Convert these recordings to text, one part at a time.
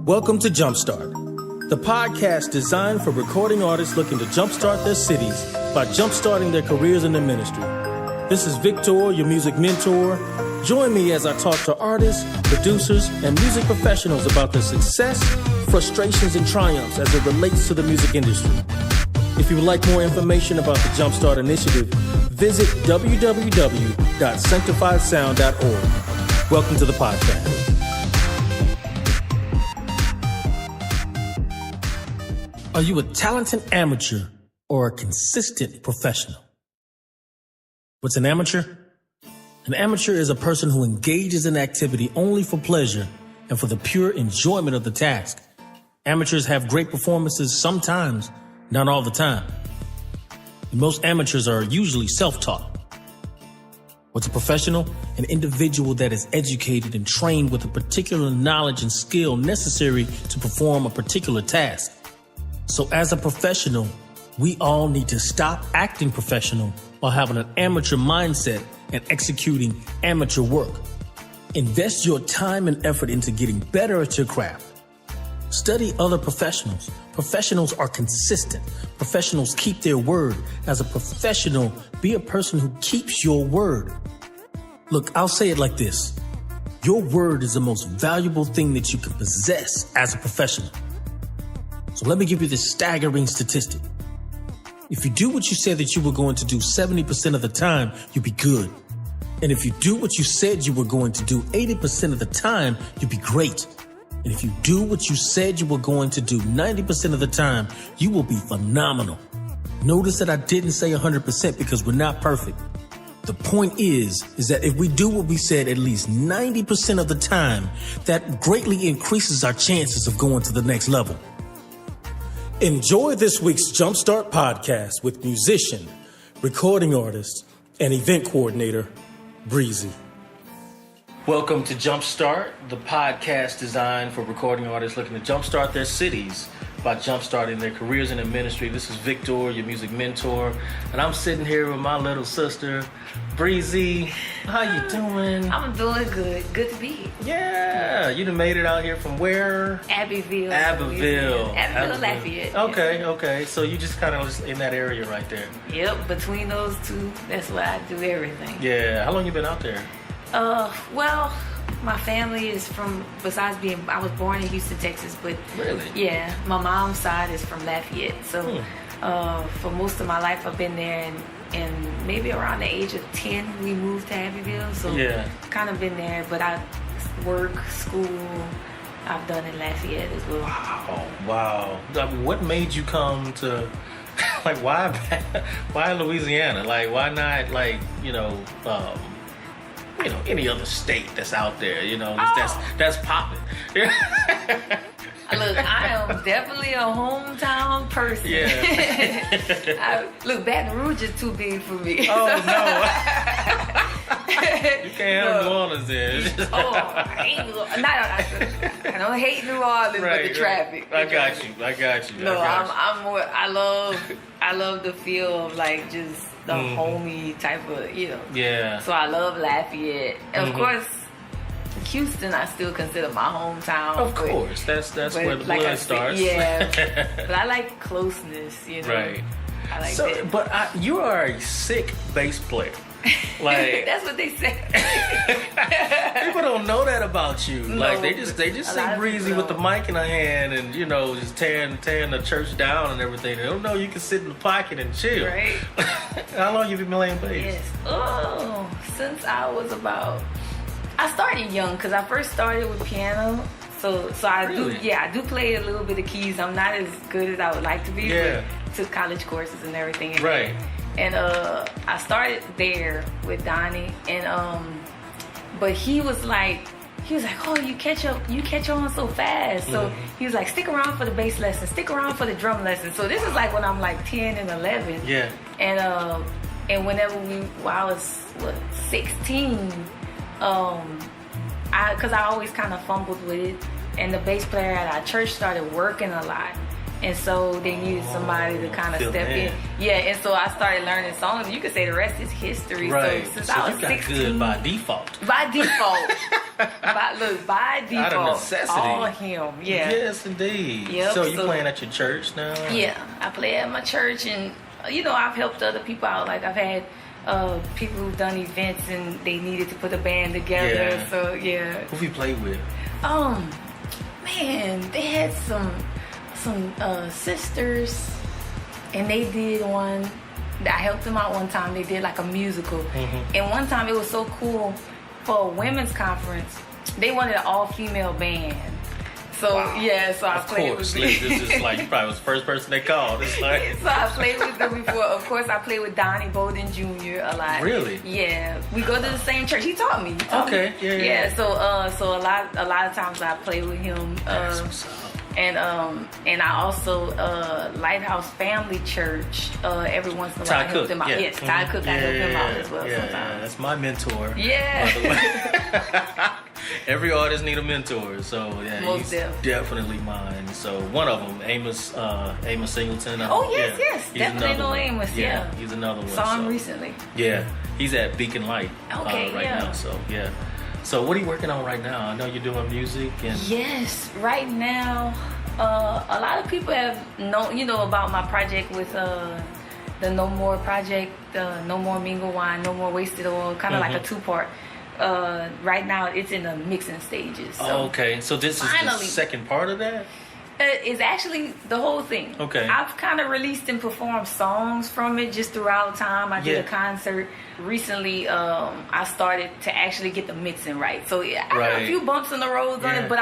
Welcome to Jumpstart, the podcast designed for recording artists looking to jumpstart their cities by jumpstarting their careers in the ministry. This is Victor, your music mentor. Join me as I talk to artists, producers, and music professionals about their success, frustrations, and triumphs as it relates to the music industry. If you would like more information about the Jumpstart initiative, visit www.sanctifiedsound.org. Welcome to the podcast. Are you a talented amateur or a consistent professional? What's an amateur? An amateur is a person who engages in activity only for pleasure and for the pure enjoyment of the task. Amateurs have great performances sometimes, not all the time. And most amateurs are usually self-taught. What's a professional? An individual that is educated and trained with a particular knowledge and skill necessary to perform a particular task. So as a professional, we all need to stop acting professional while having an amateur mindset and executing amateur work. Invest your time and effort into getting better at your craft. Study other professionals. Professionals are consistent. Professionals keep their word. As a professional, be a person who keeps your word. Look, I'll say it like this. Your word is the most valuable thing that you can possess as a professional. So let me give you this staggering statistic. If you do what you said that you were going to do 70% of the time, you'll be good. And if you do what you said you were going to do 80% of the time, you'll be great. And if you do what you said you were going to do 90% of the time, you will be phenomenal. Notice that I didn't say 100% because we're not perfect. The point is that if we do what we said at least 90% of the time, that greatly increases our chances of going to the next level. Enjoy this week's Jumpstart Podcast with musician, recording artist, and event coordinator, Breezy. Welcome to Jumpstart, the podcast designed for recording artists looking to jumpstart their cities by jumpstarting their careers in the ministry. This is Victor, your music mentor, and I'm sitting here with my little sister, Breezy. How you doing? I'm doing good. Good to be here. Yeah, you done made it out here from where? Abbeville, Lafayette. Okay. So you just kind of in that area right there. Yep, between those two, that's where I do everything. Yeah, how long you been out there? Well, my family is from, I was born in Houston, Texas, but really? Yeah, my mom's side is from Lafayette. So for most of my life, I've been there, and maybe around the age of 10, we moved to Abbeville. So kind of been there, but I work, school, I've done in Lafayette as well. Wow. I mean, what made you come to, like, why Louisiana? Like, why not, like, any other state that's out there, that's popping. Look, I am definitely a hometown person. Yeah. Look, Baton Rouge is too big for me. Oh, no. You can't have New Orleans there. I hate New Orleans. I don't hate New Orleans, but the traffic. I got you. No, I love the feel of, like, just the homey type of, Yeah. So I love Lafayette. And of course, Houston I still consider my hometown. Of course. That's where the blood starts. Yeah. But I like closeness, Right. I like that. But you are a sick bass player. Like that's what they say. People don't know that about you. No, like they just see Breezy with the mic in her hand and just tearing the church down and everything. They don't know you can sit in the pocket and chill. Right. How long you been playing bass? Yes. Since I started young because I first started with piano. So I really? I do play a little bit of keys. I'm not as good as I would like to be. Yeah. But took college courses and everything. Right. And I started there with Donnie, and but he was like, oh, you catch on so fast. So he was like, stick around for the bass lesson, stick around for the drum lesson. So this is like when I'm like 10 and 11. Yeah. And whenever I was 16, because I always kind of fumbled with it, and the bass player at our church started working a lot. And so they needed somebody to kind of step in. Yeah, and so I started learning songs. You could say the rest is history. Right. So since I was 16, good by default. By default. by default. Out of necessity. All him. Yeah. Yes, indeed. Yep, So you playing at your church now? Yeah, I play at my church, and I've helped other people out. Like I've had people who've done events and they needed to put a band together. Yeah. So yeah. Who have you played with? Man, they had some sisters, and they did one. I helped them out one time. They did like a musical, and one time it was so cool for a women's conference. They wanted an all-female band. So yeah, so I played with them. This is like you probably was the first person they called. It's like so I played with them before. Of course, I played with Donnie Bolden Jr. a lot. Really? Yeah, we go to the same church. He taught me. Yeah. So a lot of times I play with him. And I also Lighthouse Family Church. Every once in a while I help them out. Yeah. Yes, Ty Cook. I help him out as well sometimes. Yeah, that's my mentor. Yeah. Every artist need a mentor, so yeah, Most he's definitely mine. So one of them, Amos Singleton. Yes, definitely know Amos. Yeah, he's another one. Saw him recently. Yeah, he's at Beacon Light right now. So yeah. So what are you working on right now? I know you're doing music and yes, right now, a lot of people have known about my project with the No More project, the No More Mingle Wine, No More Wasted Oil, kind of like a 2-part. Right now it's in the mixing stages. So okay, so this is the second part of that? It's actually the whole thing. Okay. I've kind of released and performed songs from it just throughout time. I did a concert recently. I started to actually get the mixing right. So I had a few bumps in the roads on it, but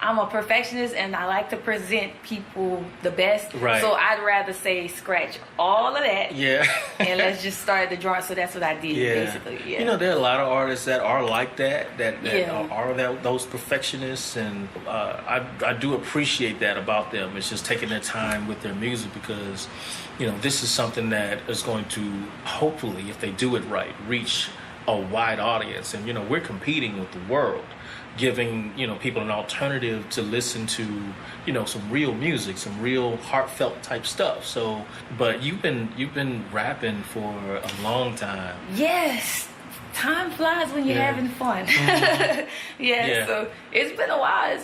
I'm a perfectionist and I like to present people the best. Right. So I'd rather say scratch all of that. Yeah. And let's just start the drawing. So that's what I did basically. Yeah. There are a lot of artists that are like that are those perfectionists, and I do appreciate that about them. It's just taking their time with their music because, this is something that is going to hopefully, if they do it right, reach a wide audience. And, we're competing with the world, giving people an alternative to listen to some real music, some real heartfelt type stuff. So but you've been rapping for a long time. Yes, time flies when you're having fun. So it's been a while.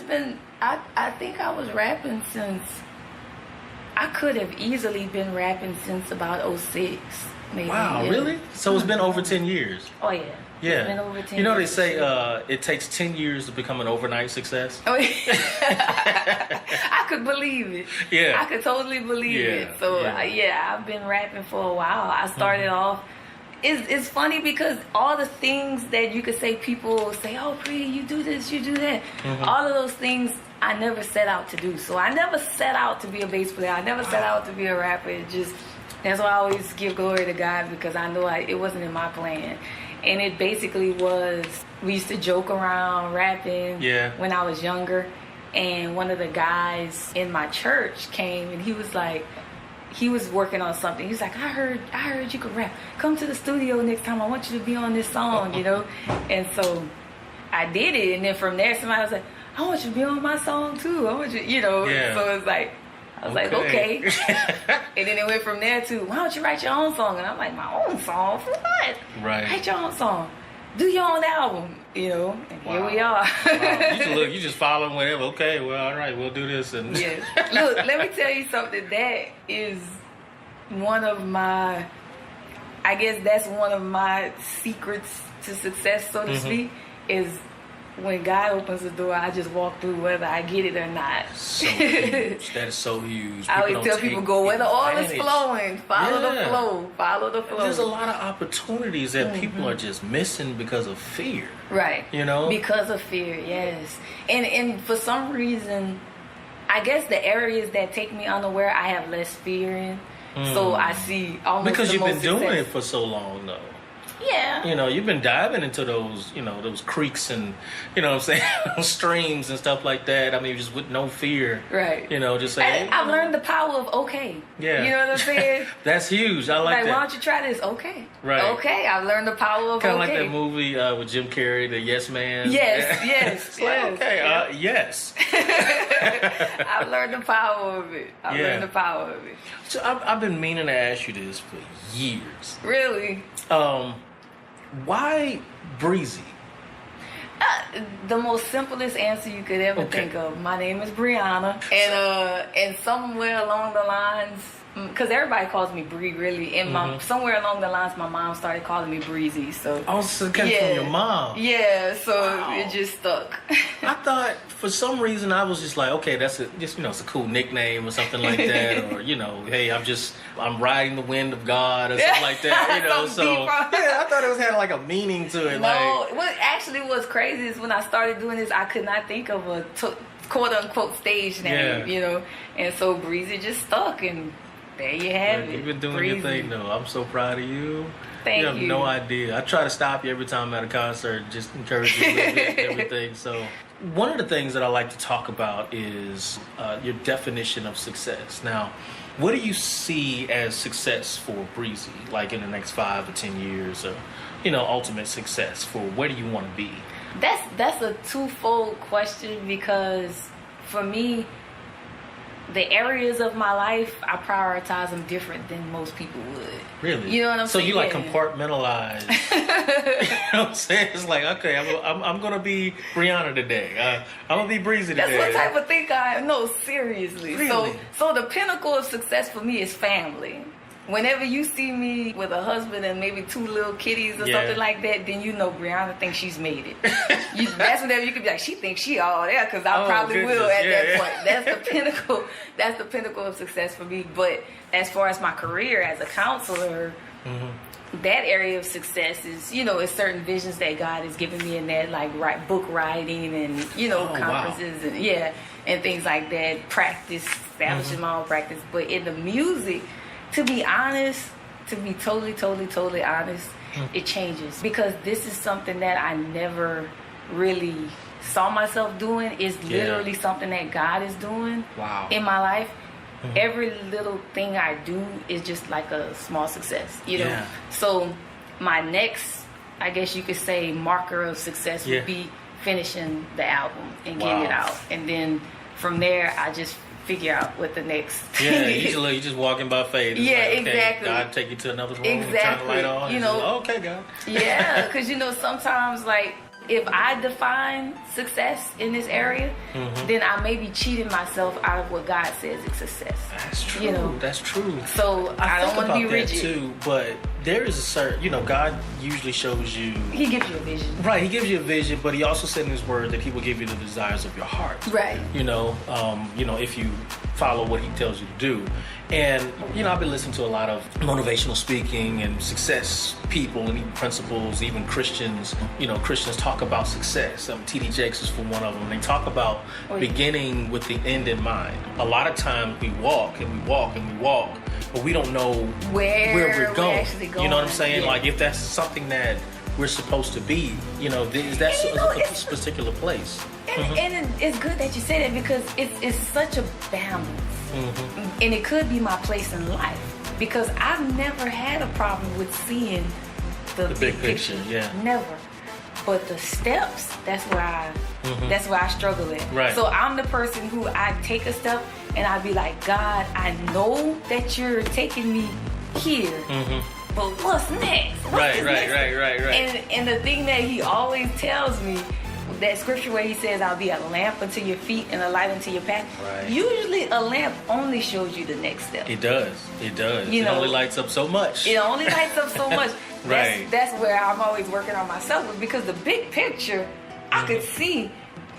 I think I was rapping since I could have easily been rapping since about 2006 maybe. Wow, really? So it's been over 10 years. Oh yeah. Yeah. It's been over 10 years. They say it takes 10 years to become an overnight success. Oh, yeah. I could believe it. Yeah. I could totally believe it. So, I've been rapping for a while. I started off. It's funny because all the things that you could say, people say, oh, Bree, you do this, you do that. All of those things I never set out to do. So I never set out to be a bass player. I never set out to be a rapper. That's why I always give glory to God, because I know it wasn't in my plan. And it basically was, we used to joke around rapping when I was younger. And one of the guys in my church came and he was like, he was working on something. He was like, I heard you could rap. Come to the studio next time. I want you to be on this song, And so I did it. And then from there, somebody was like, I want you to be on my song too. I want you, So it's like, I was like, okay. And then it went from there to, why don't you write your own song? And I'm like, my own song? For what? Right. Write your own song. Do your own album, And here we are. Wow. You just following whatever. Okay, well, all right, we'll do this. And Yes. Look, let me tell you something. That is one of my, I guess that's one of my secrets to success, so to speak, is when God opens the door, I just walk through whether I get it or not. So huge. That is so huge. I always tell people, go where the oil is flowing. Follow the flow. Follow the flow. There's a lot of opportunities that people are just missing because of fear. Right. Because of fear, yes. And for some reason, I guess the areas that take me unaware, I have less fear in. So I see almost because you've been doing success. it for so long, though. Yeah. You've been diving into those, those creeks and, what I'm saying, streams and stuff like that. I mean, just with no fear. Right. Just saying. I've learned the power of okay. Yeah. You know what I'm saying? That's huge. I like that. Why don't you try this? Okay. Right. Okay. I've learned the power of kind of okay. like that movie with Jim Carrey, The Yes Man. Yes. Okay. Yes. I've learned the power of it. Learned the power of it. So I've been meaning to ask you this for years. Really? Why Breezy? The most simplest answer you could ever think of. My name is Breanna, and somewhere along the lines, because everybody calls me Bree, really, and somewhere along the lines, my mom started calling me Breezy. So it came from your mom. Yeah, so it just stuck. I thought for some reason I was just like, okay, that's it's a cool nickname or something like that, or hey, I'm riding the wind of God or something like that, so I thought it had like a meaning to it. No, what actually was crazy is when I started doing this, I could not think of a quote unquote stage name, and so Breezy just stuck, and there you have it. You've been doing Breezy. your thing, though. I'm so proud of you. Thank you. You have no idea. I try to stop you every time I'm at a concert, just encourage you a little bit and everything. So, one of the things that I like to talk about is your definition of success. Now, what do you see as success for Breezy, like in the next 5 or 10 years, or ultimate success for where do you want to be? That's a twofold question, because for me, the areas of my life, I prioritize them different than most people would. Really? You know what I'm saying? So you like compartmentalize. You know what I'm saying? It's like, okay, I'm going to be Breanna today. I'm going to be Breezy today. That's what type of thing I am. No, seriously. Really? So the pinnacle of success for me is family. Whenever you see me with a husband and maybe 2 little kitties or something like that, then Breanna thinks she's made it. That's whenever you can be like, she thinks she all there, because I probably will at that point. That's the pinnacle. That's the pinnacle of success for me. But as far as my career as a counselor, that area of success is, is certain visions that God has given me in that, like book writing and, conferences and things like that. Establishing my own practice. But in the music, to be honest, to be totally honest, it changes, because this is something that I never really saw myself doing. It's literally something that God is doing in my life. Every little thing I do is just like a small success, So my next, I guess you could say, marker of success would be finishing the album and getting it out. And then from there, I just figure out what the next usually you're just walking by faith. Exactly. God take you to another room and turn the light on. Okay, God. Because sometimes, like, if I define success in this area, then I may be cheating myself out of what God says is success. That's true. That's true. So I don't want to be rigid. Too, but there is a certain, God usually shows you. He gives you a vision. Right. He gives you a vision, but he also said in his word that he will give you the desires of your heart. Right. If you follow what he tells you to do. And, I've been listening to a lot of motivational speaking and success people and even principles, even Christians. Christians talk about success. T.D. Jakes is for one of them. They talk about beginning with the end in mind. A lot of times we walk and we walk and we walk, but we don't know where we're going. You know what I'm saying? Yeah. Like, if that's something that we're supposed to be, is that a particular place? And it's good that you say that, because it's such a balance. And it could be my place in life, because I've never had a problem with seeing the big picture. Never. But the steps, that's where I struggle at. Right. So I'm the person who, I take a step and I be like, God, I know that you're taking me here. But what's next? Right. And the thing that he always tells me, that scripture where he says, I'll be a lamp unto your feet and a light unto your path. Right. Usually a lamp only shows you the next step. It does. It only lights up so much. Right. That's where I'm always working on myself, because the big picture, I could see,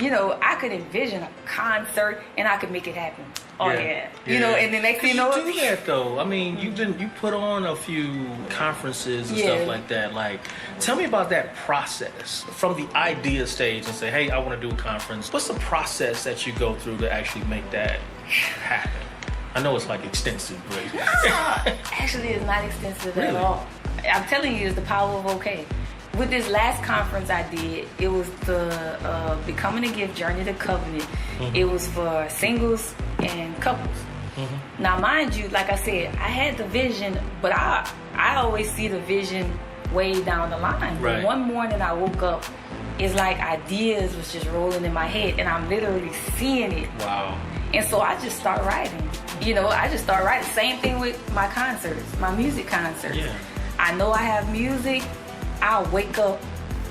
I could envision a concert and I could make it happen. And the next thing you know, do that though. I mean, you put on a few conferences and stuff like that. Like, tell me about that process from the idea stage and say, hey, I want to do a conference. What's the process that you go through to actually make that happen? I know it's like extensive, but actually, it's not extensive at all. I'm telling you, it's the power of okay. With this last conference I did, it was the Becoming a Gift Journey to Covenant. It was for singles and couples. Now, mind you, like I said, I had the vision, but I always see the vision way down the line. Right. But one morning I woke up it's like ideas was just rolling in my head, and I'm literally seeing it. Wow. And so I just start writing. I just start writing. Same thing with my concerts, my music concerts. Yeah. I know I have music. I'll wake up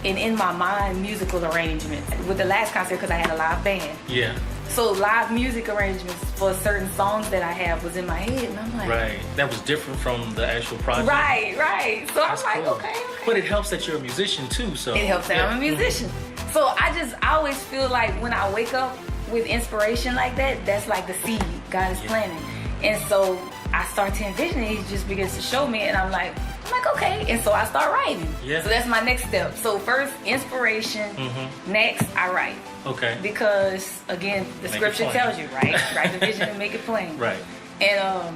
and in my mind, musical arrangements. With the last concert, because I had a live band. Yeah. So live music arrangements for certain songs that I have was in my head, and I'm like... Right. That was different from the actual project. Right. So That's I'm like, cool. okay. But it helps that you're a musician too, so... It helps that I'm a musician. So I always feel like when I wake up with inspiration like that, that's like the seed God is planting. And so I start to envision it. He just begins to show me, and I'm like, okay. And so I start writing. Yeah. So that's my next step. So first, inspiration. Next, I write. Okay. Because, again, the scripture tells you, right? Write the vision and make it plain. Right. And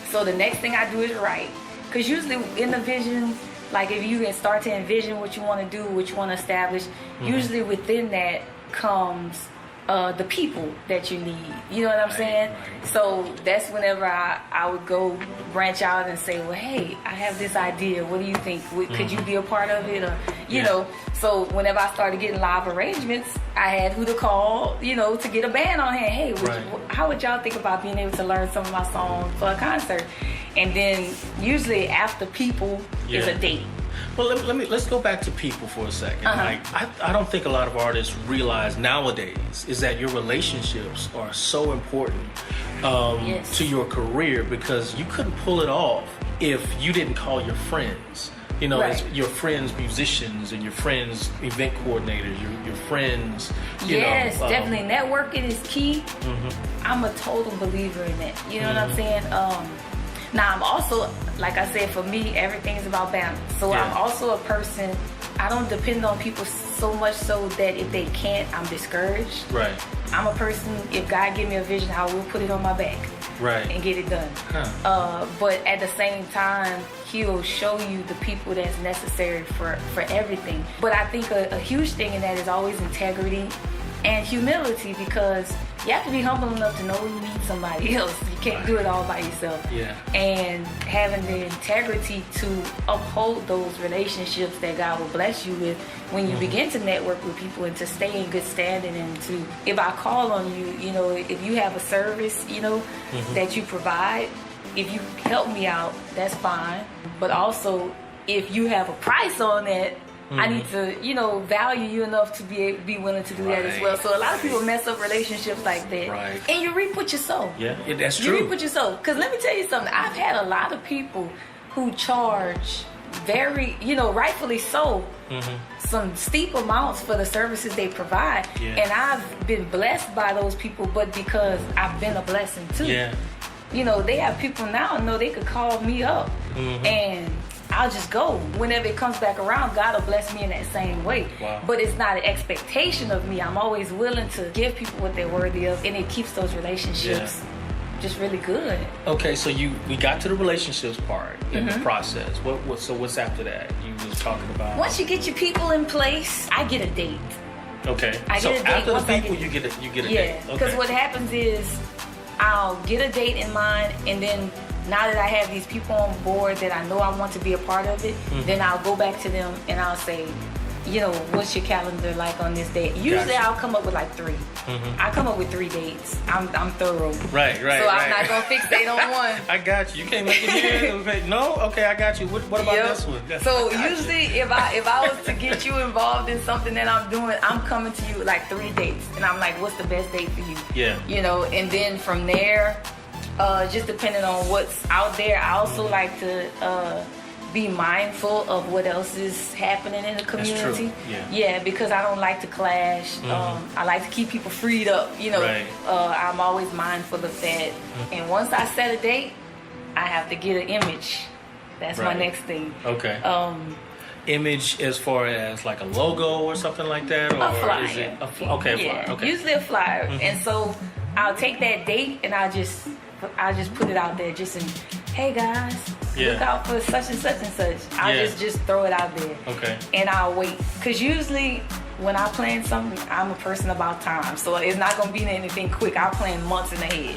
so the next thing I do is write. Because usually in the vision, like if you can start to envision what you want to do, what you want to establish, usually within that comes the people that you need. You know what I'm saying? Right. So that's whenever I would go branch out and say, well, hey, I have this idea. What do you think? Could you be a part of it? Or, you know, so whenever I started getting live arrangements, I had who to call, to get a band on hand. Hey, how would y'all think about being able to learn some of my songs for a concert? And then usually after people is a date. Well, let's go back to people for a second. Like, I don't think a lot of artists realize nowadays is that your relationships are so important to your career, because you couldn't pull it off if you didn't call your friends. It's your friends musicians and your friends event coordinators, your friends. Yes, definitely. Networking is key. I'm a total believer in that. You know what I'm saying? Now, I'm also, like I said, for me, everything is about balance. So I'm also a person, I don't depend on people so much so that if they can't, I'm discouraged. Right. I'm a person, if God give me a vision, I will put it on my back. Right. And get it done. But at the same time, He'll show you the people that's necessary for everything. But I think a huge thing in that is always integrity and humility, because you have to be humble enough to know you need somebody else. You can't do it all by yourself. Yeah. And having the integrity to uphold those relationships that God will bless you with when you begin to network with people, and to stay in good standing, and to, if I call on you, if you have a service, that you provide, if you help me out, that's fine. But also, if you have a price on that, I need to, value you enough to be willing to do that as well. So a lot of people mess up relationships like that. Right. And you reap what you sow. Yeah, that's true. You reap what you sow. Because let me tell you something. I've had a lot of people who charge very, rightfully so, some steep amounts for the services they provide. Yeah. And I've been blessed by those people, but because I've been a blessing too. Yeah. They have people now know they could call me up and I'll just go. Whenever it comes back around, God will bless me in that same way. Wow. But it's not an expectation of me. I'm always willing to give people what they're worthy of, and it keeps those relationships just really good. Okay, so we got to the relationships part in the process. So what's after that? You was talking about... Once you get your people in place, I get a date. Okay. So after the people, you get a date. Yeah, because what happens is I'll get a date in mind, and then now that I have these people on board that I know I want to be a part of it, then I'll go back to them and I'll say, what's your calendar like on this day? Usually I'll come up with like 3. I come up with 3 dates. I'm thorough. Right. So I'm not going to fixate on one. I got you. You can't make it here. No? Okay, I got you. What about this one? So usually if I was to get you involved in something that I'm doing, I'm coming to you with like 3 dates. And I'm like, what's the best date for you? Yeah. And then from there, just depending on what's out there, I also like to be mindful of what else is happening in the community. That's true. Yeah, because I don't like to clash. I like to keep people freed up. I'm always mindful of that. And once I set a date, I have to get an image. That's my next thing. Okay. Image as far as like a logo or something like that, or a flyer. Is it a flyer? Okay. Usually a flyer. And so I'll take that date and I'll just put it out there, just in, hey guys, look out for such and such and such. I'll just throw it out there. Okay. And I'll wait. Because usually when I plan something, I'm a person about time. So it's not going to be anything quick. I'll plan months in ahead.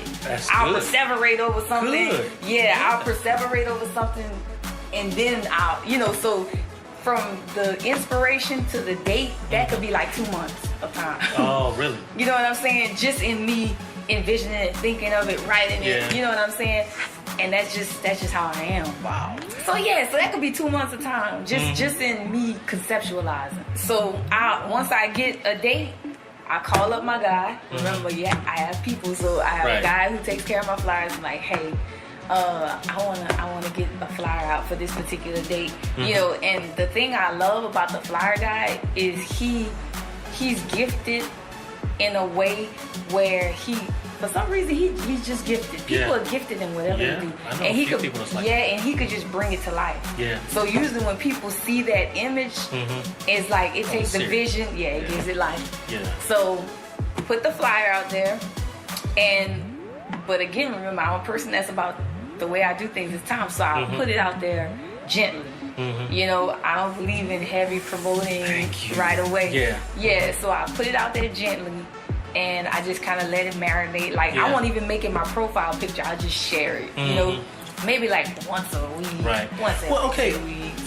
I'll perseverate over something. Good. Yeah, I'll perseverate over something, and then I'll, so from the inspiration to the date, that could be like 2 months of time. Oh, really? You know what I'm saying? Just in me envisioning it, thinking of it, writing it. You know what I'm saying? And that's just how I am. Wow. So so that could be 2 months of time, just in me conceptualizing. So once I get a date, I call up my guy. Remember, I have people, so I have a guy who takes care of my flyers. I'm like, hey, I wanna get a flyer out for this particular date. You know, and the thing I love about the flyer guy is he's gifted in a way where for some reason he's just gifted. People are gifted in whatever they do. I know and he could and he could just bring it to life. Yeah. So usually when people see that image, it's like it takes the vision, it gives it life. Yeah. So put the flyer out there, but again, remember, I'm a person that's about the way I do things is time, so I'll put it out there gently. You know, I don't believe in heavy promoting right away. Yeah, so I put it out there gently, and I just kind of let it marinate. Like, I won't even make it my profile picture. I'll just share it, you know, maybe like once a week. Right. Once every 2 weeks.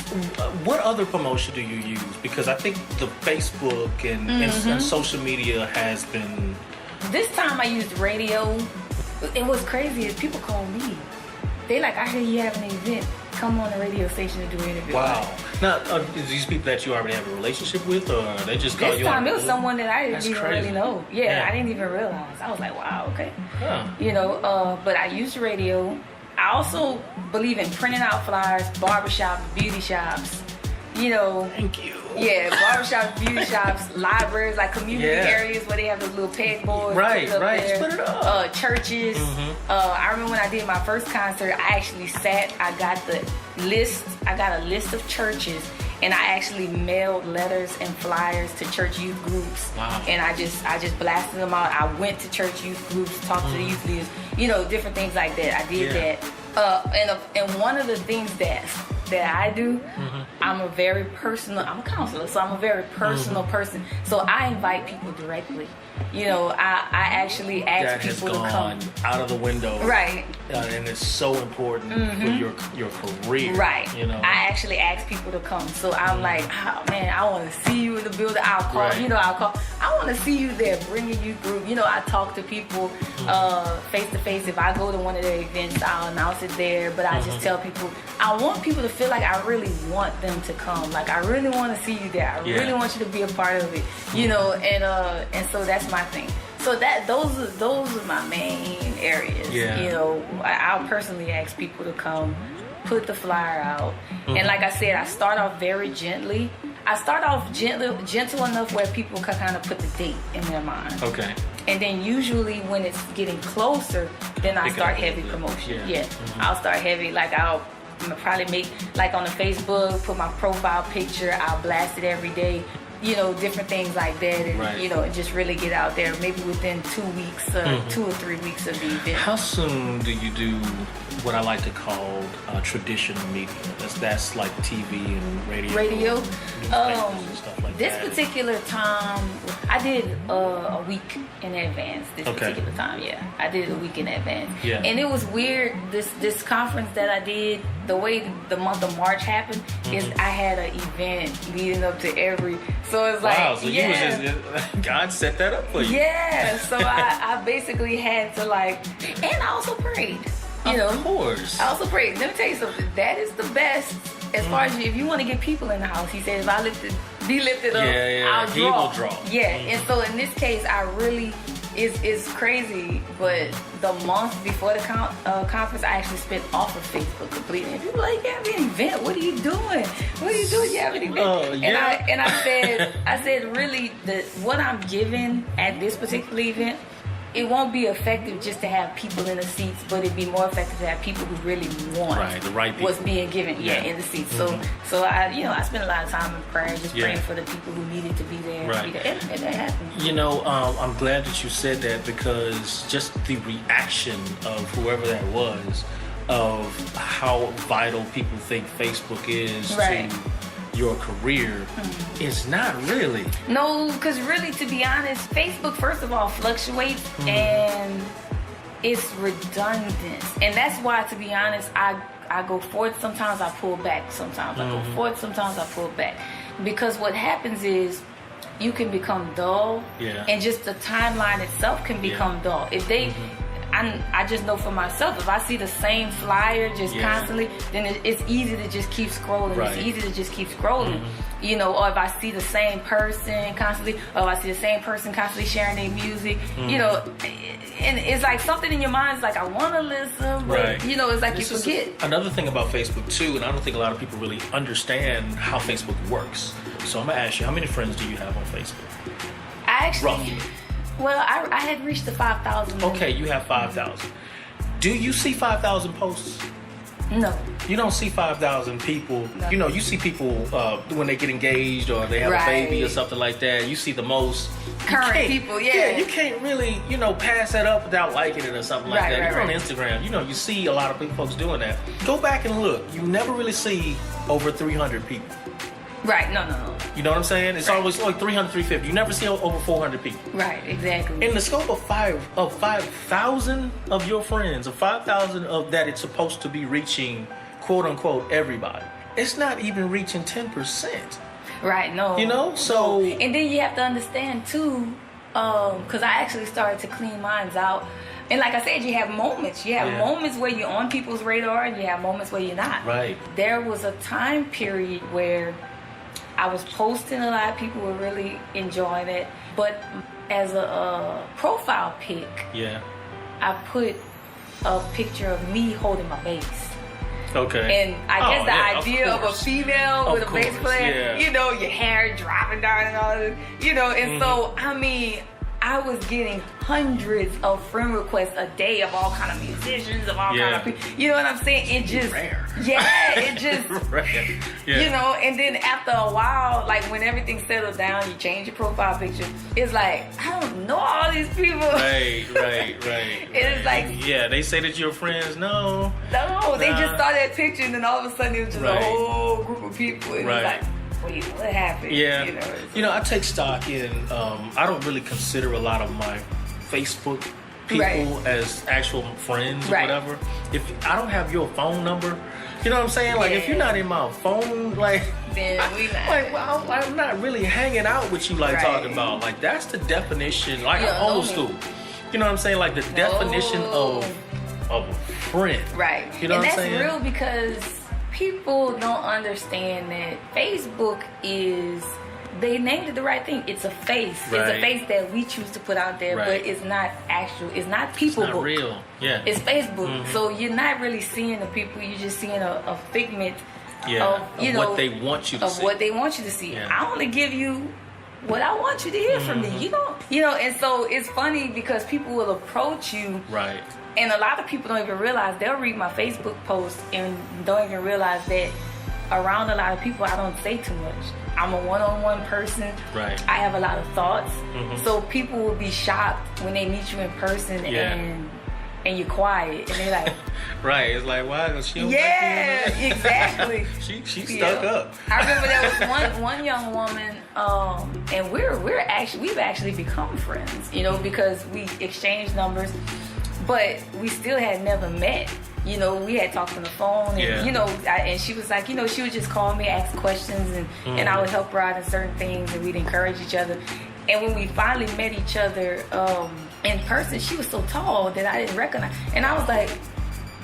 What other promotion do you use? Because I think the Facebook and social media has been... This time I used radio. And what's crazy is people call me. They like, I hear you have an event. Come on the radio station to do an interview. Wow. Now, these people that you already have a relationship with, or they just call you? This time it was someone that I didn't even really know. Yeah, I didn't even realize. I was like, wow, okay. Huh. You know, but I used radio. I also believe in printing out flyers, barbershops, beauty shops. You know. Thank you. Yeah, barbershops, beauty shops, libraries, like community areas where they have those little pegboards. Right. Put it up. Churches. I remember when I did my first concert, I actually I got a list of churches, and I actually mailed letters and flyers to church youth groups. Wow. And I just blasted them out. I went to church youth groups, talked to the youth leaders, you know, different things like that. I did that. And one of the things that I do, I'm a counselor, so I'm a very personal person. So I invite people directly. You know, I actually ask people to come. Out of the window. Right. And it's so important for your career. Right. You know, I actually ask people to come. So I'm like, oh man, I want to see you in the building. I'll call. I want to see you there, bring a youth group. You know, I talk to people face to face. If I go to one of their events, I'll announce it there. But I just tell people, I want people to feel like I really want them to come. Like, I really want to see you there. I really want you to be a part of it. You know, and so that's my thing. So those are my main areas. You know, I'll personally ask people to come, put the flyer out, and like I said, I start off very gently. I start off gentle enough where people can kind of put the date in their mind. Okay. And then usually when it's getting closer, then I start heavy promotion. I'll start heavy. Like I'll probably make, like on the Facebook, put my profile picture. I'll blast it every day. You know, different things like that, and you know, and just really get out there. Maybe within 2 weeks, 2 or 3 weeks of the event. How soon do you do what I like to call traditional media? That's like TV and radio. Stuff like this that. particular time, I did a week in advance. This particular time, I did a week in advance. And it was weird. This conference that I did, the way the month of March happened is I had an event leading up to every. So it's like, wow, so you was just, God set that up for you. Yeah, so I basically had to and I also prayed. You know, of course. I also prayed. Let me tell you something. That is the best as far as if you want to get people in the house. He said, if I be lifted up, I'll draw. He will draw. Yeah, and so in this case, I really. It's crazy, but the month before the conference, I actually spent off of Facebook completely. And people were like, you have an event? What are you doing? What are you doing? You have an event? And I said, really, what I'm giving at this particular event, it won't be effective just to have people in the seats, but it'd be more effective to have people who really want the right people. What's being given in the seats. So I spent a lot of time in prayer, just praying for the people who needed to be there. And that happened. You know, I'm glad that you said that, because just the reaction of whoever that was, of how vital people think Facebook is to your career, is not really. No, because really, to be honest, Facebook, first of all, fluctuates and it's redundant. And that's why, to be honest, I I go forward, sometimes I pull back, sometimes I go forward, sometimes I pull back. Because what happens is you can become dull, and just the timeline itself can become dull. If they, I just know for myself, if I see the same flyer just constantly, then it's easy to just keep scrolling. Right. It's easy to just keep scrolling. You know, or if I see the same person constantly, or if I see the same person constantly sharing their music, you know, and it's like something in your mind is like, I want to listen, but you know, it's like this you forget. Another thing about Facebook too, and I don't think a lot of people really understand how Facebook works. So I'm gonna ask you, how many friends do you have on Facebook? I actually, roughly. Well, I had reached the 5,000. Okay, you have 5,000. Do you see 5,000 posts? No. You don't see 5,000 people. No. You know, you see people when they get engaged or they have a baby or something like that. You see the most current people, Yeah, you can't really, you know, pass that up without liking it or something like that. You're on Instagram. You know, you see a lot of folks doing that. Go back and look. You never really see over 300 people. Right, no. You know what I'm saying? It's always like 300, 350. You never see over 400 people. Right, exactly. In the scope of 5,000 of your friends, of 5,000 of that it's supposed to be reaching, quote unquote, everybody. It's not even reaching 10%. Right, no. You know, so... And then you have to understand too, because I actually started to clean mine out. And like I said, you have moments. You have moments where you're on people's radar and you have moments where you're not. Right. There was a time period where I was posting a lot. People were really enjoying it. But as a profile pic, I put a picture of me holding my bass. Okay. And I guess the idea of a female with a bass player, you know, your hair dropping down and all this, you know. And so, I mean, I was getting hundreds of friend requests a day of all kind of musicians, of all kind of people. You know what I'm saying? It just, rare. It just, you know. And then after a while, like when everything settled down, you change your profile picture. It's like, I don't know all these people. Right. It's like, they say that you're friends. No, they just saw that picture, and then all of a sudden it was just a whole group of people. And it's like, wait, what happened? Yeah. You know, I take stock in, I don't really consider a lot of my Facebook people as actual friends or whatever. If I don't have your phone number, you know what I'm saying? Like, if you're not in my phone, like, then we not. Like, well, I'm not really hanging out with you, like, talking about. Like, that's the definition, like, old school. You know what I'm saying? Like, the definition of a friend. Right. You know what I'm saying? And that's real because people don't understand that Facebook is, they named it the right thing. It's a face. It's a face that we choose to put out there, but it's not actual. It's not people. It's not real. Yeah. It's Facebook. So you're not really seeing the people. You're just seeing a figment of, you know, what they want you to see. What they want you to see. I only give you what I want you to hear from me. You know, and so it's funny because people will approach you. Right. And a lot of people don't even realize, they'll read my Facebook post and don't even realize that around a lot of people, I don't say too much. I'm a one-on-one person. Right. I have a lot of thoughts. So people will be shocked when they meet you in person and you're quiet. And they're like... Right. It's like, why? She don't like you? Exactly. she stuck up. I remember there was one young woman, and we've actually become friends, you know, because we exchanged numbers. But we still had never met. You know, we had talked on the phone, and you know, and she was like, you know, she would just call me, ask questions, and I would help her out in certain things, and we'd encourage each other. And when we finally met each other in person, she was so tall that I didn't recognize, and I was like,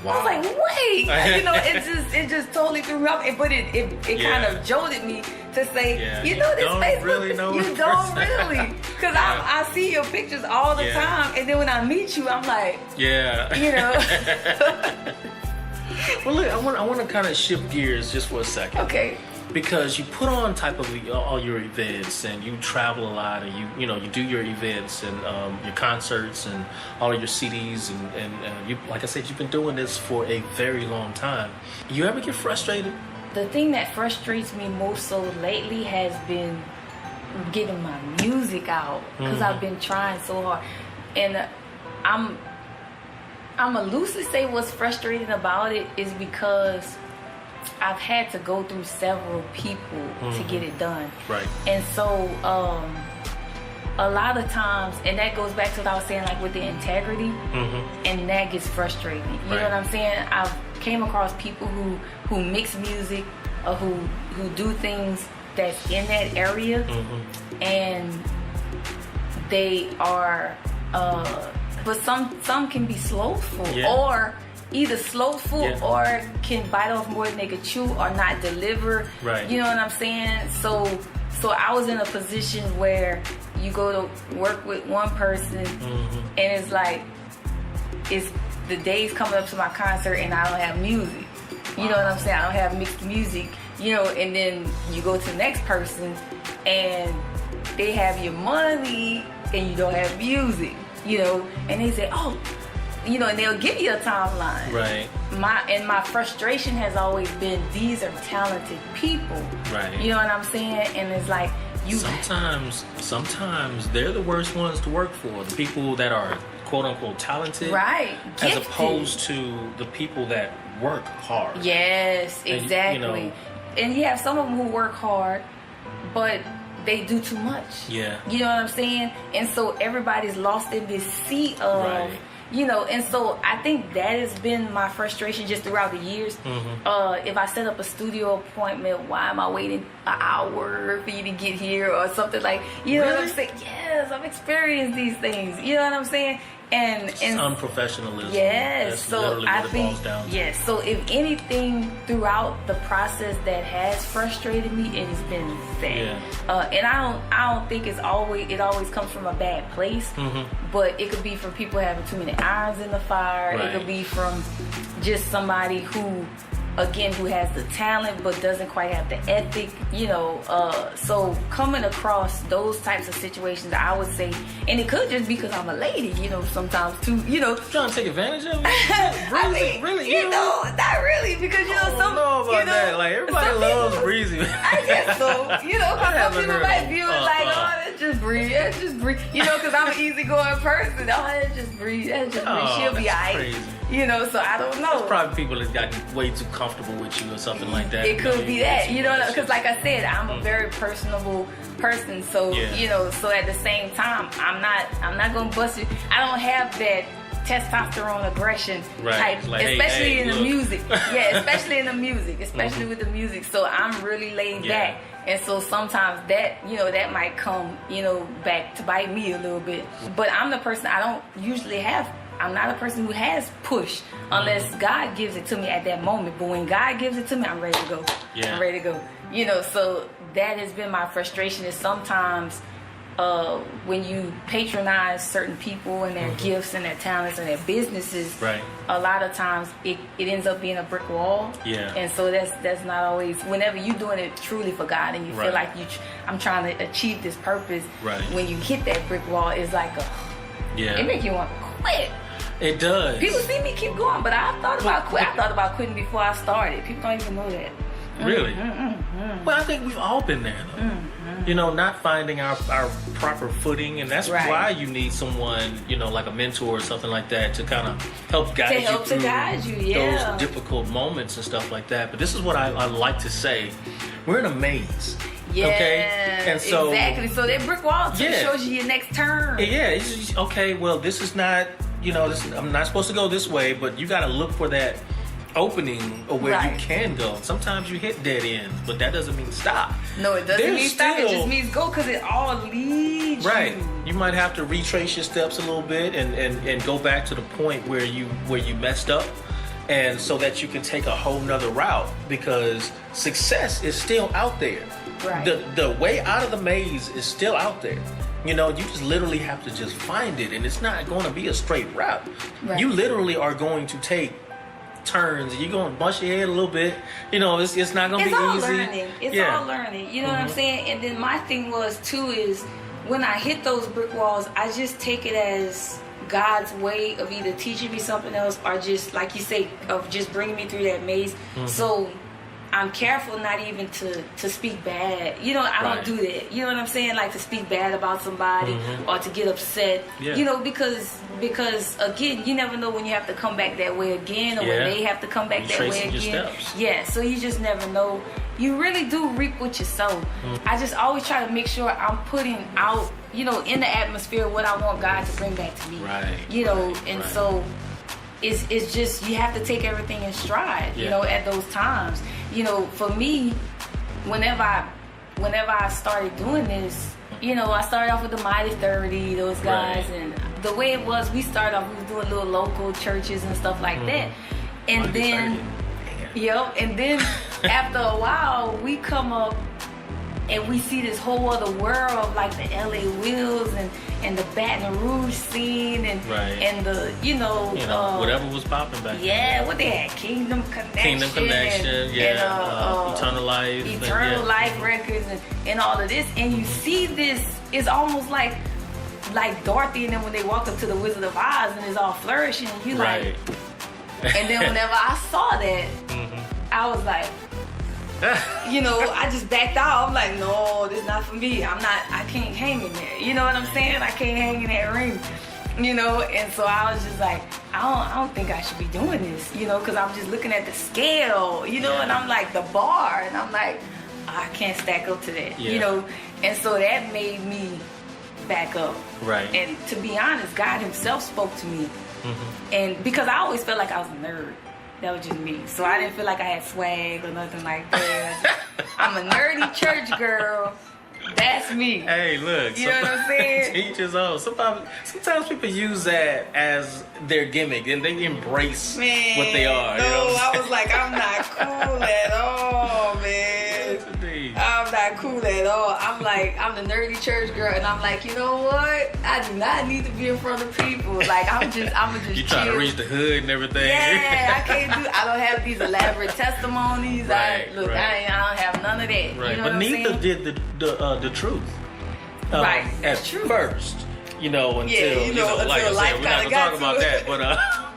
wow. I was like, wait, you know, it just totally threw me off. But it kind of jolted me to say, you know, this Facebook, really know you don't really, because I see your pictures all the time, and then when I meet you, I'm like, you know. Well, look, I want to kind of shift gears just for a second. Okay. Because you put on type of all your events, and you travel a lot, and you know you do your events and your concerts and all of your CDs, and you, like I said, you've been doing this for a very long time. You ever get frustrated? The thing that frustrates me most so lately has been getting my music out, because I've been trying so hard, and I'm gonna loosely say what's frustrating about it is because I've had to go through several people to get it done. Right. And so a lot of times, and that goes back to what I was saying, like with the integrity, and that gets frustrating. You know what I'm saying? I've came across people who mix music or who do things that's in that area, and they are but some can be slowful, or either slowful or can bite off more than they could chew, or not deliver. Right. You know what I'm saying? So I was in a position where you go to work with one person, and it's like, it's the days coming up to my concert and I don't have music. You know what I'm saying? I don't have mixed music. You know, and then you go to the next person and they have your money and you don't have music. You know, and they say, oh, you know, and they'll give you a timeline. Right. My frustration has always been, these are talented people. Right. You know what I'm saying? And it's like, sometimes they're the worst ones to work for. The people that are quote unquote talented. Right. As Gifted. opposed to the people that work hard. Yes, exactly. And, you know, and you have some of them who work hard, but they do too much. Yeah. You know what I'm saying? And so everybody's lost in this sea of, right. you know, and so I think that has been my frustration just throughout the years. If I set up a studio appointment, why am I waiting an hour for you to get here or something like, you know what I'm saying? Yes, I've experienced these things. You know what I'm saying? And unprofessionalism. Yes. That's so literally I what it think boils down to. yes. So if anything throughout the process that has frustrated me, it has been that. Yeah. And I don't think it always comes from a bad place. But it could be from people having too many irons in the fire. Right. It could be from just somebody who has the talent but doesn't quite have the ethic, you know. So coming across those types of situations, I would say, and it could just be because I'm a lady, you know, sometimes too, you know. Trying to take advantage of it? I mean, really? You know, not really, because, you know, I don't know about that. Like, everybody loves people, Breezy. I guess so. You know, because some people might view it like, oh, that's just Bree. That's just Bree. You know, because I'm an easygoing person. Oh, that's just Bree. That's just Bree. She'll be all right. Crazy. You know, so I don't know. There's probably people that got way too comfortable with you or something like that. It could be that, you know, because like I said, I'm a very personable person. So, you know, so at the same time, I'm not going to bust you. I don't have that testosterone aggression type, like, especially in look. the music. Yeah, especially in the music, especially with the music. So I'm really laid back. And so sometimes that, you know, that might come, you know, back to bite me a little bit. But I'm the person, I'm not a person who has push unless God gives it to me at that moment. But when God gives it to me, I'm ready to go. Yeah. I'm ready to go. You know, so that has been my frustration, is sometimes when you patronize certain people and their gifts and their talents and their businesses, a lot of times it ends up being a brick wall. Yeah. And so that's not always, whenever you're doing it truly for God and you feel like I'm trying to achieve this purpose, when you hit that brick wall, it's like it makes you want to quit. It does. People see me keep going, but I thought about quitting before I started. People don't even know that. Really? Well, I think we've all been there, though. You know, not finding our proper footing, and that's why you need someone, you know, like a mentor or something like that to kind of help guide you through those difficult moments and stuff like that. But this is what I like to say: we're in a maze. Yeah, okay? And so, exactly. So that brick wall shows you your next turn. Yeah, it's just, okay, well, this is not, you know, I'm not supposed to go this way, but you got to look for that opening or where you can go. Sometimes you hit dead ends, but that doesn't mean stop. No, it doesn't mean stop. It just means go, because it all leads you might have to retrace your steps a little bit and go back to the point where you messed up, and so that you can take a whole nother route, because success is still out there. The way out of the maze is still out there. You know, you just literally have to just find it, and it's not going to be a straight route. You literally are going to take turns, and you're going to bust your head a little bit. You know, it's not going to be easy. It's all learning. You know what I'm saying? And then my thing was too is when I hit those brick walls, I just take it as God's way of either teaching me something else, or just, like you say, of just bringing me through that maze. So I'm careful not even to speak bad. You know, I don't do that. You know what I'm saying? Like to speak bad about somebody or to get upset. You know, because again, you never know when you have to come back that way again, or when they have to come back that way again. Yeah, so you just never know. You really do reap what you sow. I just always try to make sure I'm putting out, you know, in the atmosphere what I want God to bring back to me. You know, and so it's just, you have to take everything in stride, you know, at those times. You know, for me, whenever I started doing this, you know, I started off with the Mighty 30, those guys, and the way it was, we started off, we was doing little local churches and stuff like that. And then, and then after a while, we come up and we see this whole other world of like the LA Wheels and the Baton Rouge scene and the, you know whatever was popping back then. Yeah, what they had, Kingdom Connection, Eternal Life Records and all of this. And you see this, it's almost like Dorothy and then when they walk up to the Wizard of Oz and it's all flourishing, and you like, and then whenever I saw that, I was like, you know, I just backed out. I'm like, no, this is not for me. I can't hang in there. You know what I'm saying? I can't hang in that ring. You know, and so I was just like, I don't think I should be doing this, you know, because I'm just looking at the scale, you know, and I'm like, the bar, and I'm like, I can't stack up to that, you know, and so that made me back up. Right. And to be honest, God himself spoke to me. And because I always felt like I was a nerd. That was just me. So I didn't feel like I had swag or nothing like that. I'm a nerdy church girl. That's me. Hey, look. You know what I'm saying? Teachers on. Sometimes people use that as their gimmick and they embrace what they are. No, you know I was like, I'm not cool at all, man. I'm not cool at all. I'm like, I'm the nerdy church girl, and I'm like, you know what? I do not need to be in front of people. Like, I'm just you trying to reach the hood and everything. Yeah, I don't have these elaborate testimonies. I don't have none of that. Right. You know but neither did the truth. At first. You know, until like I said, we're not gonna talk about that.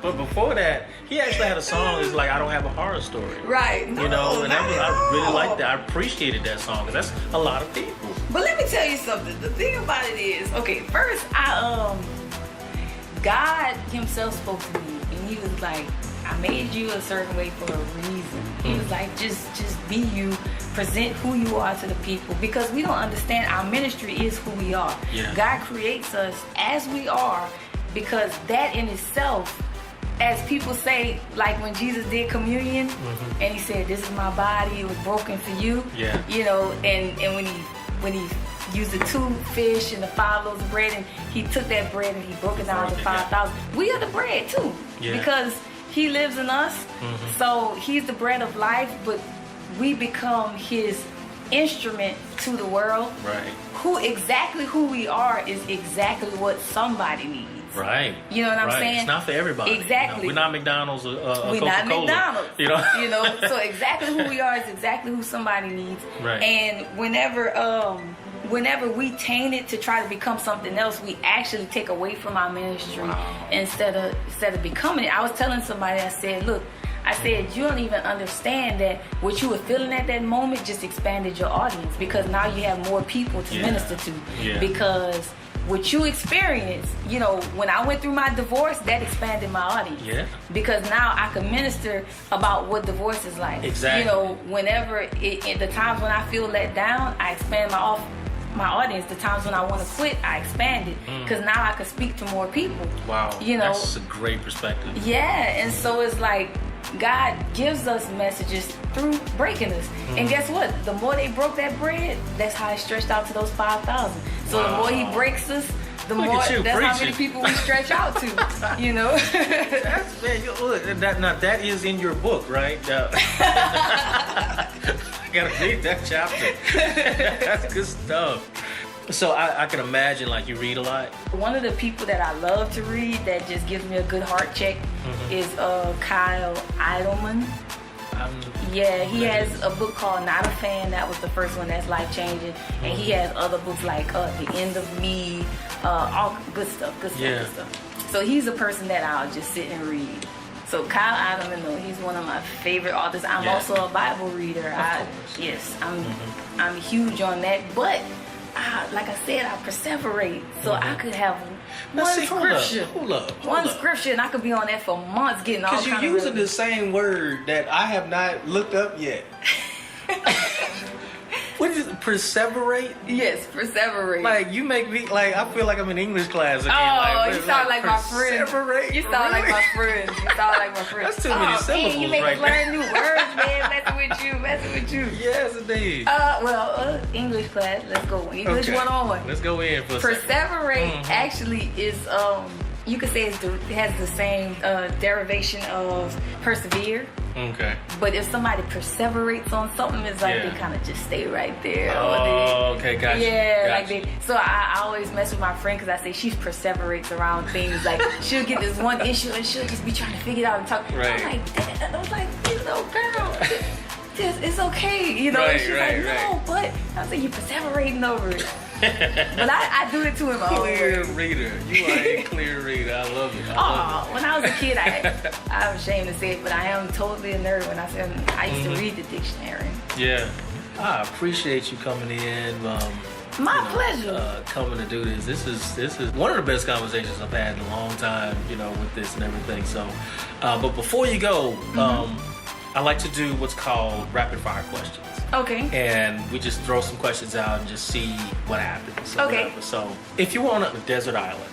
But before that, he actually had a song that's like, I don't have a horror story. Right. No, you know, and I really liked that. I appreciated that song because that's a lot of people. But let me tell you something. The thing about it is, okay, first God himself spoke to me and he was like, I made you a certain way for a reason. He was like, just be you, present who you are to the people, because we don't understand our ministry is who we are. Yeah. God creates us as we are, because that in itself, as people say, like when Jesus did communion and he said, this is my body, it was broken for you. Yeah. You know, and when he used the 2 fish and the 5 loaves of bread, and he took that bread and he broke it down to 5,000. We are the bread too, because he lives in us. So he's the bread of life, but we become his instrument to the world. Right. Who we are is exactly what somebody needs. Right. You know what I'm saying? It's not for everybody. Exactly. We're not McDonald's or Coca-Cola. We're not McDonald's. You know? So exactly who we are is exactly who somebody needs. Right. And whenever we taint it to try to become something else, we actually take away from our ministry instead of becoming it. I was telling somebody, I said, look, you don't even understand that what you were feeling at that moment just expanded your audience, because now you have more people to minister to. Yeah. Because what you experienced, you know, when I went through my divorce, that expanded my audience. Yeah. Because now I can minister about what divorce is like. Exactly. You know, whenever in the times when I feel let down, I expand my audience. The times when I want to quit, I expand it, because now I can speak to more people. Wow. You know, that's a great perspective. Yeah, and so it's like God gives us messages through breaking us. And guess what? The more they broke that bread, that's how it stretched out to those 5,000. So the more he breaks us, the more that's how many people we stretch out to. You know? That is in your book, right? I gotta read that chapter. That's good stuff. So I can imagine, like, you read a lot. One of the people that I love to read that just gives me a good heart check is Kyle Idleman. Yeah, he has a book called Not a Fan. That was the first one that's life-changing. And he has other books like The End of Me, all good stuff. So he's a person that I'll just sit and read. So Kyle Idleman, though, he's one of my favorite authors. I'm also a Bible reader. I'm huge on that. But like I said, I perseverate. So I could have one scripture, and I could be on that for months getting all kinds of... Because you're using the same word that I have not looked up yet. What What is it? Perseverate? Yes, perseverate. Like, you make me, like, I feel like I'm in English class again. Oh, you sound like my friend. Perseverate? You sound like my friend. You sound like my friend. That's too many syllables you make right me learn new words, man. Messing with you. Yes, indeed. English class. Let's go. English 101. Let's go in for a Perseverate actually is, you could say it has the same derivation of persevere. Okay. But if somebody perseverates on something, it's like they kind of just stay right there. Oh, okay, gotcha. Yeah, gotcha. like so I always mess with my friend because I say she perseverates around things. Like she'll get this one issue and she'll just be trying to figure it out and talk. Right. I'm like, Dad. I was like, girl, it's okay, She's like, no, but I was like, you're perseverating over it. But I do it too in my own Clear words. reader. You are a clear reader. I love it. When I was a kid, I'm ashamed to say it, but I am totally a nerd when I said I used to read the dictionary. Yeah. I appreciate you coming in. My pleasure. Coming to do this. This is one of the best conversations I've had in a long time, with this and everything. So, but before you go, I like to do what's called rapid fire questions. Okay. And we just throw some questions out and just see what happens. Okay. Whatever. So, if you were on a desert island,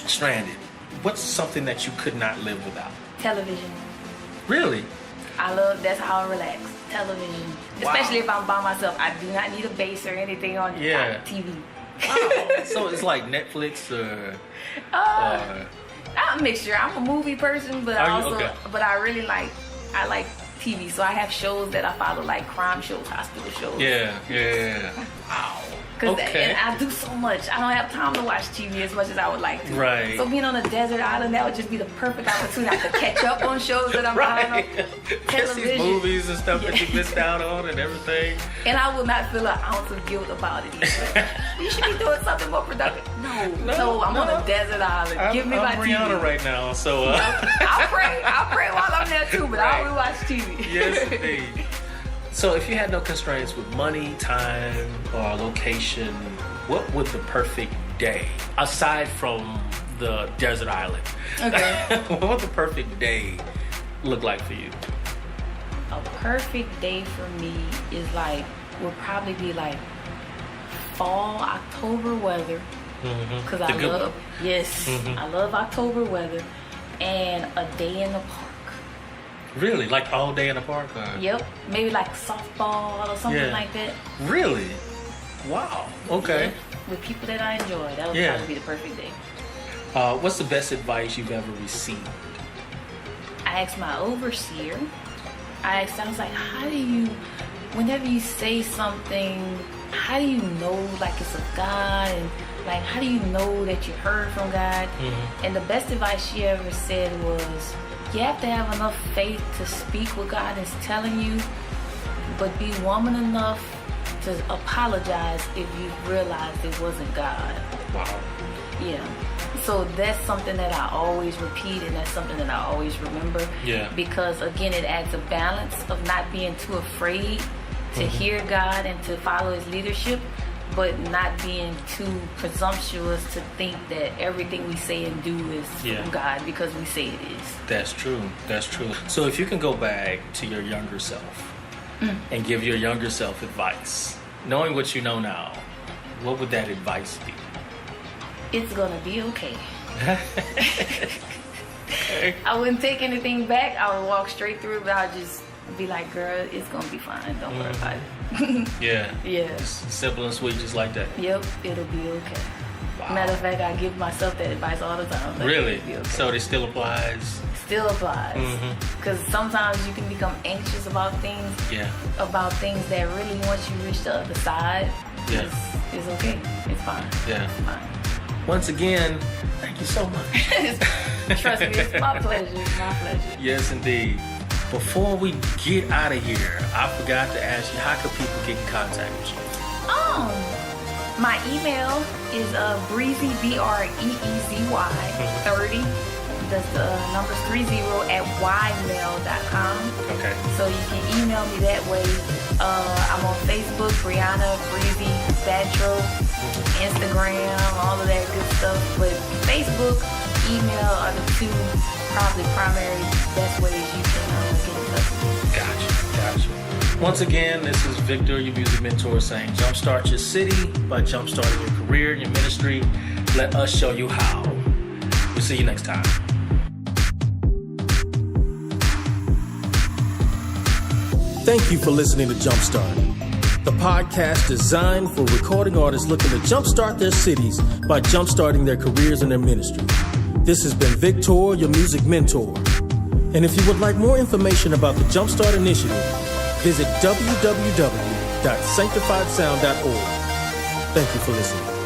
stranded, what's something that you could not live without? Television. Really? That's how I relax. Television. Wow. Especially if I'm by myself. I do not need a base or anything on TV. Wow. So it's like Netflix or... I'm a mixture. I'm a movie person, but I really like TV. So I have shows that I follow, like crime shows, hospital shows. Yeah. Wow. And I do so much. I don't have time to watch TV as much as I would like to. Right. So being on a desert island, that would just be the perfect opportunity to catch up on shows that I'm behind on. Television. These movies and stuff that you missed out on and everything. And I will not feel an ounce of guilt about it either. You should be doing something more productive. No, I'm on a desert island. Give me my TV. I'm Breanna right now, so... I'll pray while I'm there too, but I will watch TV. Yes, indeed. So if you had no constraints with money, time, or location, what would the perfect day, aside from the desert island, what would the perfect day look like for you? A perfect day for me would probably be like fall, October weather. Because I love October weather, and a day in the park. Really? Like all day in the park? Or? Yep. Maybe like softball or something like that. Really? Wow. Okay. Yeah. With people that I enjoy. That would probably be the perfect day. What's the best advice you've ever received? I asked my overseer. I was like, whenever you say something, how do you know like it's of God? And like, how do you know that you heard from God? And the best advice she ever said was, you have to have enough faith to speak what God is telling you, but be woman enough to apologize if you realized it wasn't God. Wow. Yeah. So that's something that I always repeat, and that's something that I always remember. Yeah. Because again, it adds a balance of not being too afraid to hear God and to follow His leadership, but not being too presumptuous to think that everything we say and do is from God because we say it is. That's true. So if you can go back to your younger self and give your younger self advice, knowing what you know now, what would that advice be? It's gonna be okay. I wouldn't take anything back. I would walk straight through it, but I'd just be like, girl, it's gonna be fine. Don't worry about it. Yeah. Just simple and sweet, just like that. Yep, it'll be okay. Wow. Matter of fact, I give myself that advice all the time. Like, really? Okay. So it still applies? Still applies. Because sometimes you can become anxious about things. Yeah. About things that really, once you reach the other side, it's okay. It's fine. Yeah. It's fine. Once again, thank you so much. Trust me, it's my pleasure. It's my pleasure. Yes, indeed. Before we get out of here, I forgot to ask you, how can people get in contact with you? My email is breezy, BREEZY 30. The number's 30@ymail.com. Okay. So you can email me that way. I'm on Facebook, Breanna Breezy Batro, Instagram, all of that good stuff. But Facebook, email are the two probably primary best ways you can get in touch. Gotcha. Once again, this is Victor, your music mentor, saying jumpstart your city by jumpstarting your career and your ministry. Let us show you how. We'll see you next time. Thank you for listening to Jumpstart, the podcast designed for recording artists looking to jumpstart their cities by jumpstarting their careers and their ministry. This has been Victor, your music mentor. And if you would like more information about the Jumpstart Initiative, visit www.sanctifiedsound.org. Thank you for listening.